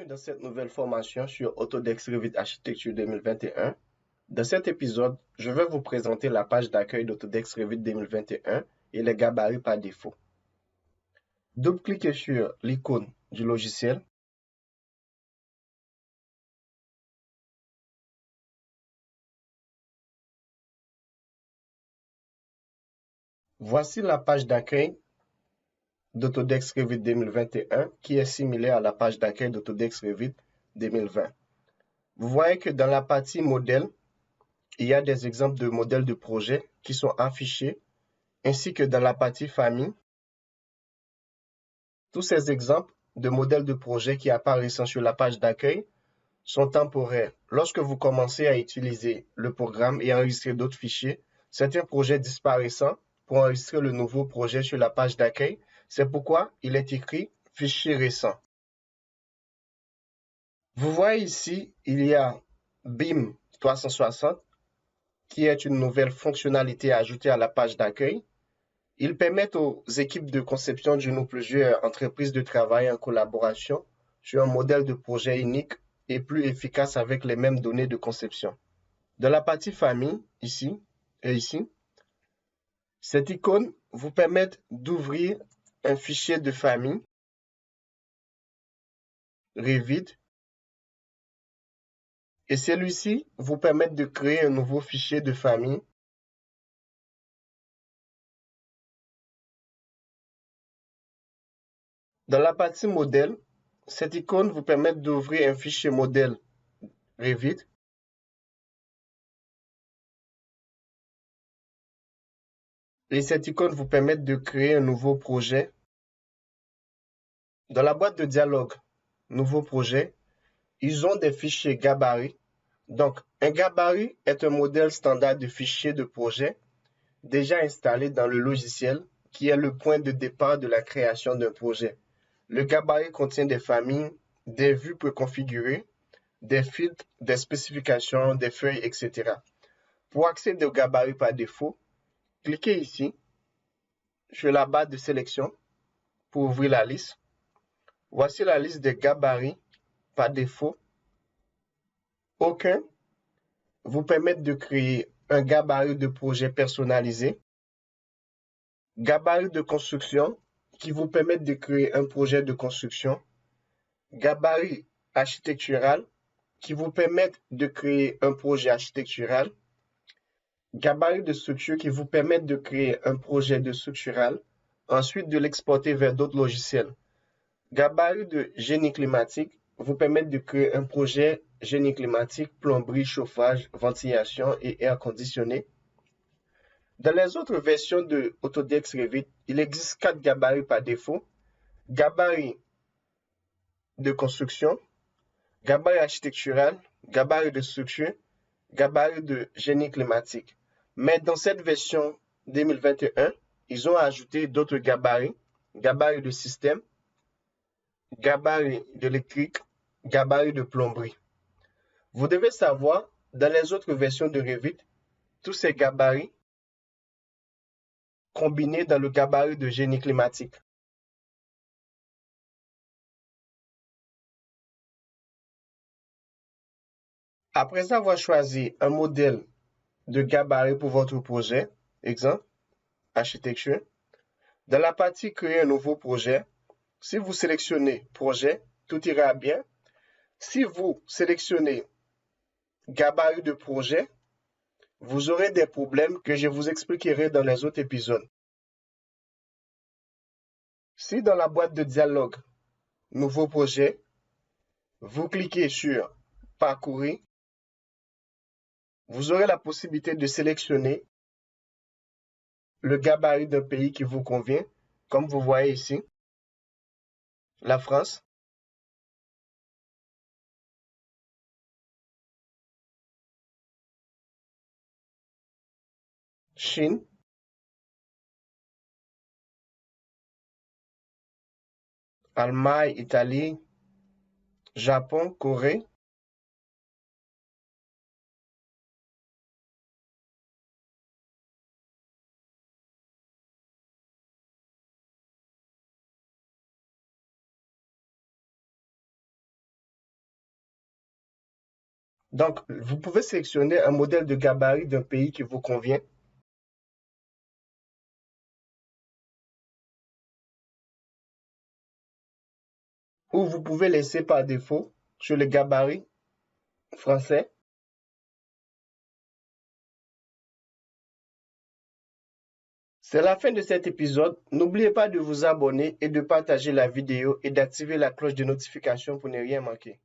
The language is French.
dans cette nouvelle formation sur Autodesk Revit Architecture 2021. Dans cet épisode, je vais vous présenter la page d'accueil d'Autodesk Revit 2021 et les gabarits par défaut. Double-cliquez sur l'icône du logiciel. Voici la page d'accueil d'Autodesk Revit 2021 qui est similaire à la page d'accueil d'Autodesk Revit 2020. Vous voyez que dans la partie modèle, il y a des exemples de modèles de projet qui sont affichés, ainsi que dans la partie famille. Tous ces exemples de modèles de projet qui apparaissent sur la page d'accueil sont temporaires. Lorsque vous commencez à utiliser le programme et enregistrer d'autres fichiers, certains projets disparaissant pour enregistrer le nouveau projet sur la page d'accueil. C'est pourquoi il est écrit fichier récent. Vous voyez ici, il y a BIM 360 qui est une nouvelle fonctionnalité ajoutée à la page d'accueil. Ils permettent aux équipes de conception d'une ou plusieurs entreprises de travailler en collaboration sur un modèle de projet unique et plus efficace avec les mêmes données de conception. Dans la partie famille, ici et ici, cette icône vous permet d'ouvrir un fichier de famille Revit et celui-ci vous permet de créer un nouveau fichier de famille. Dans la partie modèle, cette icône vous permet d'ouvrir un fichier modèle Revit. Et cette icône vous permet de créer un nouveau projet. Dans la boîte de dialogue Nouveau projet, ils ont des fichiers gabarits. Donc, un gabarit est un modèle standard de fichier de projet déjà installé dans le logiciel qui est le point de départ de la création d'un projet. Le gabarit contient des familles, des vues préconfigurées, des filtres, des spécifications, des feuilles, etc. Pour accéder au gabarit par défaut, cliquez ici sur la barre de sélection pour ouvrir la liste. Voici la liste des gabarits par défaut. Aucun vous permet de créer un gabarit de projet personnalisé, gabarit de construction qui vous permet de créer un projet de construction, gabarit architectural qui vous permet de créer un projet architectural, gabarit de structure qui vous permet de créer un projet de structural, ensuite de l'exporter vers d'autres logiciels. Gabarit de génie climatique vous permet de créer un projet génie climatique, plomberie, chauffage, ventilation et air conditionné. Dans les autres versions de Autodesk Revit, il existe 4 gabarits par défaut. Gabarit de construction, gabarit architectural, gabarit de structure, gabarit de génie climatique. Mais dans cette version 2021, ils ont ajouté d'autres gabarits, gabarit de système, gabarit d'électrique, gabarit de plomberie. Vous devez savoir, dans les autres versions de Revit, tous ces gabarits combinés dans le gabarit de génie climatique. Après avoir choisi un modèle de gabarit pour votre projet, exemple, architecture, dans la partie créer un nouveau projet, si vous sélectionnez projet, tout ira bien. Si vous sélectionnez gabarit de projet, vous aurez des problèmes que je vous expliquerai dans les autres épisodes. Si dans la boîte de dialogue Nouveau projet, vous cliquez sur Parcourir, vous aurez la possibilité de sélectionner le gabarit d'un pays qui vous convient, comme vous voyez ici, la France, Chine, Allemagne, Italie, Japon, Corée, Donc, vous pouvez sélectionner un modèle de gabarit d'un pays qui vous convient. Ou vous pouvez laisser par défaut sur le gabarit français. C'est la fin de cet épisode. N'oubliez pas de vous abonner et de partager la vidéo et d'activer la cloche de notification pour ne rien manquer.